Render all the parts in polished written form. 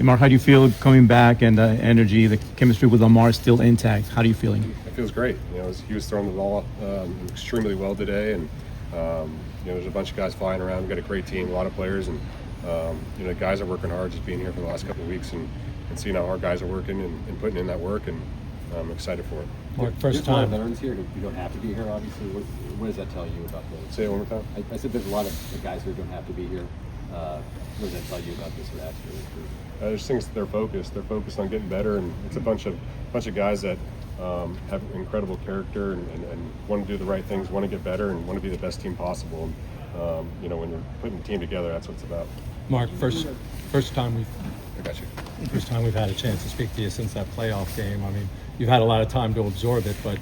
Hey Mark, how do you feel coming back and the energy, the chemistry with Lamar is still intact? How are you feeling? It feels great. He was throwing the ball extremely well today, and there's a bunch of guys flying around. We've got a great team, a lot of players, and guys are working hard. Just being here for the last couple of weeks and seeing how our guys are working and putting in that work, and I'm excited for it. Mark, first time. There's a lot of veterans here. You don't have to be here, obviously. What does that tell you about the? Say it one more time. I said there's a lot of the guys who don't have to be here. What does that tell you about this reaction? There's things that they're focused. They're focused on getting better, and it's a bunch of guys that have incredible character and want to do the right things, want to get better, and want to be the best team possible. And when you're putting the team together, that's what it's about. Mark, first time I got you. First time we've had a chance to speak to you since that playoff game. I mean, you've had a lot of time to absorb it, but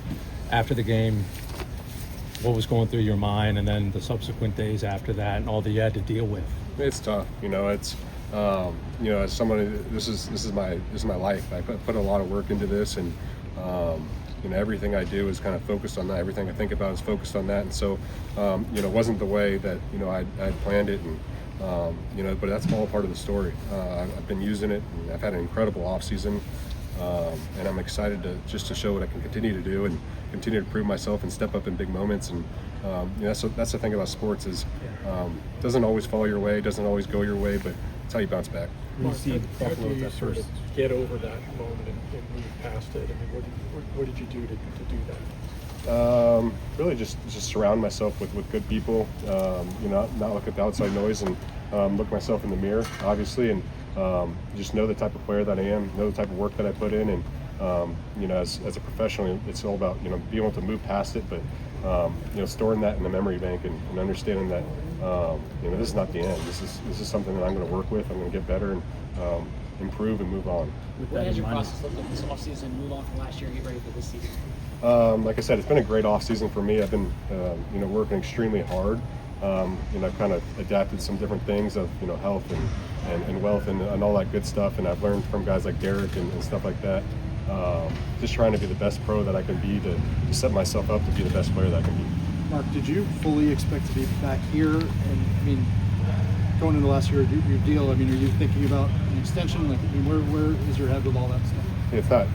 after the game, what was going through your mind, and then the subsequent days after that, and all that you had to deal with? It's tough. It's as somebody, this is my life. I put a lot of work into this, and everything I do is kind of focused on that. Everything I think about is focused on that, and so it wasn't the way that I planned it, and but that's all part of the story. I've been using it, and I've had an incredible off season, and I'm excited to show what I can continue to do and continue to prove myself and step up in big moments. And that's the thing about sports is it doesn't always fall your way, doesn't always go your way, but it's how you bounce back. Mark, how do you sort of get over that moment and move past it? I mean, what did you do to do that? Really just surround myself with good people, not look at the outside noise, and look myself in the mirror, obviously, and just know the type of player that I am, know the type of work that I put in, and as a professional, it's all about being able to move past it, but storing that in the memory bank and understanding that this is not the end. This is something that I'm going to work with. I'm going to get better and improve and move on. What has your process looked like this offseason? Move on from last year and get ready for this season? Like I said, it's been a great off season for me. I've been working extremely hard. I've kind of adapted some different things of health and wealth and all that good stuff, and I've learned from guys like Derek and stuff like that. Just trying to be the best pro that I can be to set myself up to be the best player that I can be. Mark, did you fully expect to be back here? And I mean, going into last year, your deal, I mean, are you thinking about an extension? Like, I mean, where is your head with all that stuff? It's not,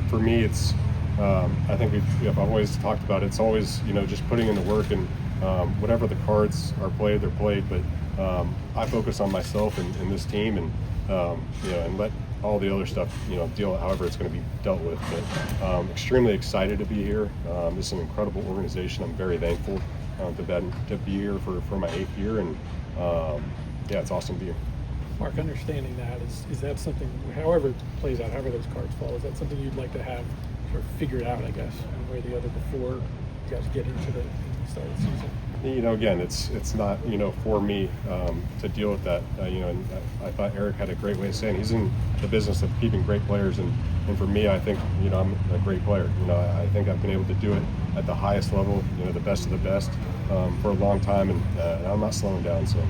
for me, it's, I think I've always talked about it. It's always, just putting in the work, and whatever the cards are played, they're played. But I focus on myself and this team, and and let all the other stuff, deal however it's going to be dealt with. But extremely excited to be here. This is an incredible organization. I'm very thankful to be here for my 8th year, and it's awesome to be here. Mark, understanding that, is that something, however it plays out, however those cards fall, is that something you'd like to have sort of figured out, I guess, one way or the other before you guys get into the start of the season? Again, it's not, for me to deal with that. And I thought Eric had a great way of saying he's in the business of keeping great players, and for me, I think, I'm a great player. I think I've been able to do it at the highest level, the best of the best for a long time, and I'm not slowing down. So.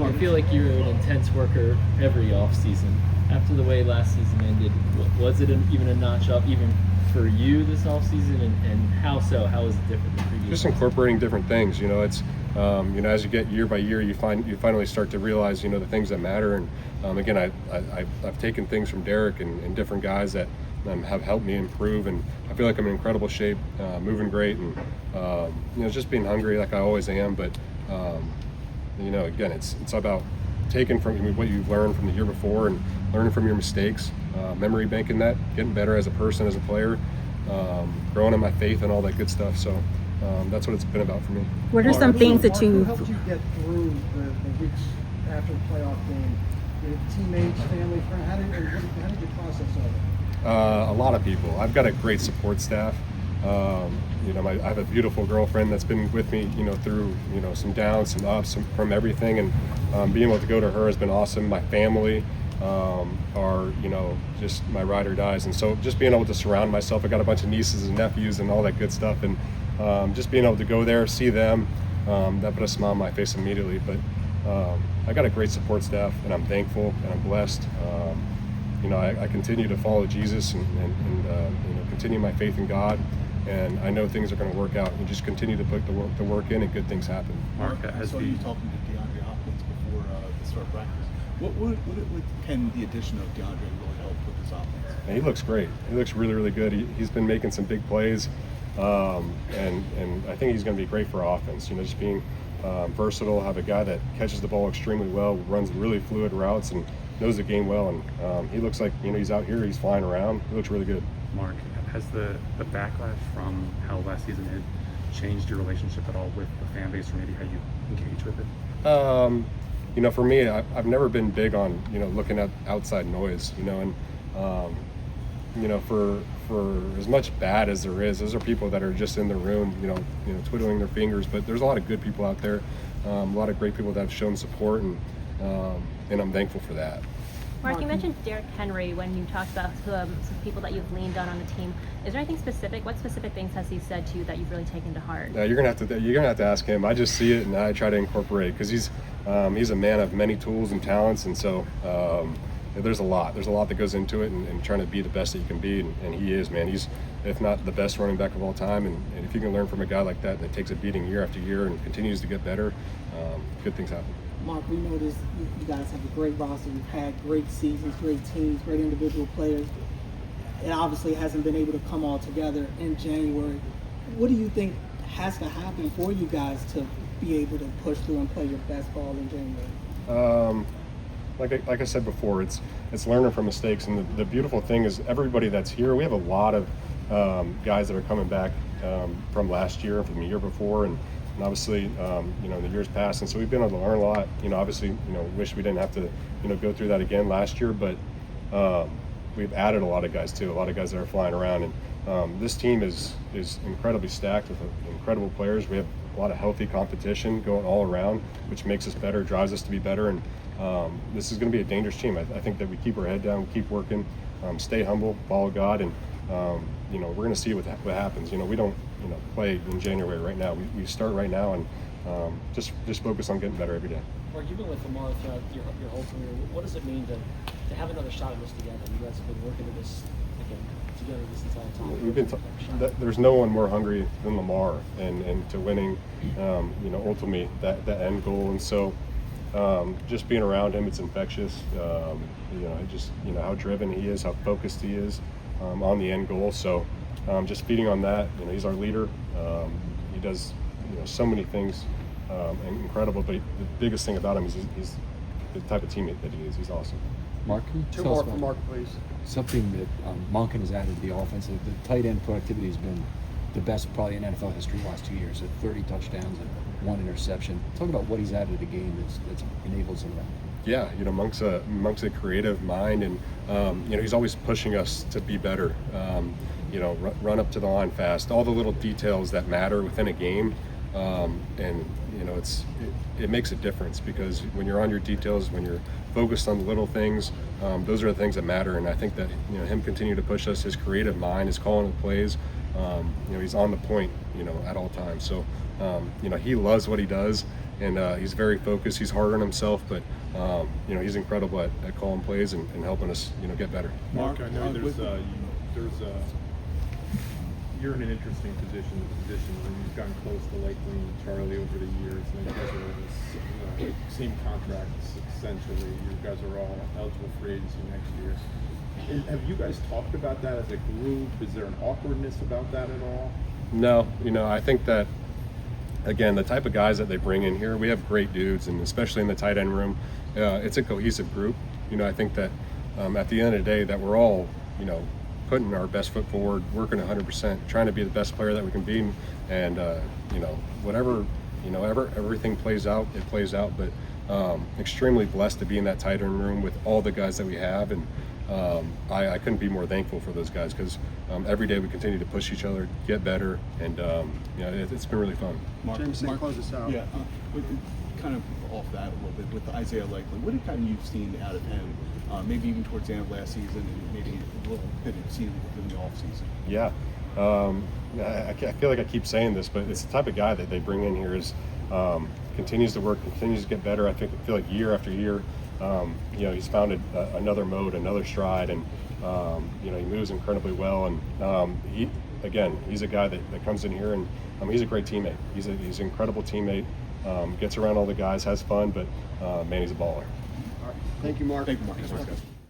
I feel like you're an intense worker every off season. After the way last season ended, was it even a notch up, even for you this off season, and how so? How is it different than previous? Just incorporating different things. It's as you get year by year, you finally start to realize the things that matter. And again, I've taken things from Derek and different guys that have helped me improve, and I feel like I'm in incredible shape, moving great, and just being hungry like I always am. But again, it's about taking from what you've learned from the year before and learning from your mistakes, memory banking that, getting better as a person, as a player, growing in my faith and all that good stuff. So that's what it's been about for me. What are some things that Who helped you get through the weeks after the playoff game? Your teammates, family, friends, how did you process all that? A lot of people. I've got a great support staff. I have a beautiful girlfriend that's been with me, through, some downs, some ups, from everything, and being able to go to her has been awesome. My family are, just my ride or dies, and so just being able to surround myself. I got a bunch of nieces and nephews and all that good stuff, and just being able to go there, see them, that put a smile on my face immediately. But I got a great support staff, and I'm thankful and I'm blessed. I continue to follow Jesus and continue my faith in God. And I know things are going to work out. You just continue to put the work in, and good things happen. Mark, I saw you talking to DeAndre Hopkins before the start of practice. What can the addition of DeAndre really help with this offense? And he looks great. He looks really, really good. He's been making some big plays, and I think he's going to be great for offense. You know, just being versatile, have a guy that catches the ball extremely well, runs really fluid routes, and knows the game well. And he looks like, you know, he's out here, he's flying around. He looks really good. Mark, has the backlash from how last season had changed your relationship at all with the fan base, or maybe how you engage with it? You know, for me, I've never been big on, you know, looking at outside noise, you know, and you know, for as much bad as there is, those are people that are just in the room, you know, twiddling their fingers. But there's a lot of good people out there, a lot of great people that have shown support, and I'm thankful for that. Mark, you mentioned Derrick Henry when you talked about some people that you've leaned on the team. Is there anything specific? What specific things has he said to you that you've really taken to heart? You're gonna have to ask him. I just see it and I try to incorporate it because he's a man of many tools and talents, and so there's a lot that goes into it, and trying to be the best that you can be, and he is, man. He's, if not the best running back of all time, and if you can learn from a guy like that takes a beating year after year and continues to get better, good things happen. Mark, we know this. You guys have a great roster. You've had great seasons, great teams, great individual players. It obviously hasn't been able to come all together in January. What do you think has to happen for you guys to be able to push through and play your best ball in January? Like I said before, it's learning from mistakes, and the beautiful thing is everybody that's here. We have a lot of guys that are coming back from last year, from the year before, and obviously, you know, the years past, and so we've been able to learn a lot. You know, obviously, you know, wish we didn't have to, you know, go through that again last year, but we've added a lot of guys too, a lot of guys that are flying around, and this team is incredibly stacked with incredible players. We have a lot of healthy competition going all around, which makes us better, drives us to be better, and this is going to be a dangerous team. I think that we keep our head down, keep working, stay humble, follow God, and you know, we're going to see what happens. You know, we don't, you know, play in January right now. We start right now, and just focus on getting better every day. Mark, you've been with Lamar throughout your whole career. What does it mean to have another shot at this together? You guys have been working at this again together this entire time. There's no one more hungry than Lamar, and to winning, you know, ultimately that end goal. And so just being around him, it's infectious. You know, just, you know, how driven he is, how focused he is on the end goal. So just feeding on that. You know, he's our leader. He does, you know, so many things incredible. But the biggest thing about him is he's the type of teammate that he is. He's awesome. Mark, can you Two tell us more for about Mark, please. something that Monken has added to the offense? The tight end productivity has been the best probably in NFL history the last 2 years, at 30 touchdowns and 1 interception. Talk about what he's added to the game that's enabled some of that. Yeah, you know, Monk's a creative mind, and you know, he's always pushing us to be better. You know, run up to the line fast, all the little details that matter within a game, and you know, it makes a difference, because when you're on your details, when you're focused on the little things, those are the things that matter. And I think that, you know, him continue to push us, his creative mind, his calling of plays, you know, he's on the point, you know, at all times. So you know, he loves what he does, and he's very focused. He's hard on himself, but you know, he's incredible at calling plays and helping us, you know, get better. Mark, I know you're in an interesting position where you've gotten close to Lakeland and Charlie over the years, and you guys are on the same contracts essentially. You guys are all eligible for agency next year. And have you guys talked about that as a group? Is there an awkwardness about that at all? No, You know, I think that, again, the type of guys that they bring in here, we have great dudes, and especially in the tight end room, it's a cohesive group. You know, I think that at the end of the day, that we're all, you know, putting our best foot forward, working 100%, trying to be the best player that we can be, and you know, whatever, you know, everything plays out, it plays out. But extremely blessed to be in that tight end room with all the guys that we have, and I couldn't be more thankful for those guys, because every day we continue to push each other, get better, and you know, it's been really fun. James, close us out. Yeah, kind of off that a little bit with Isaiah Likely. What have you seen out of him, maybe even towards the end of last season, and maybe a little bit of season within the off season? Yeah, I feel like I keep saying this, but it's the type of guy that they bring in here is continues to work, continues to get better. I feel like year after year, you know, he's found another mode, another stride, and you know, he moves incredibly well. And he's a guy that comes in here, and he's a great teammate. He's an incredible teammate. Gets around all the guys, has fun, but man, he's a baller. Thank you, Mark. Thank you, Mark. Thanks, guys.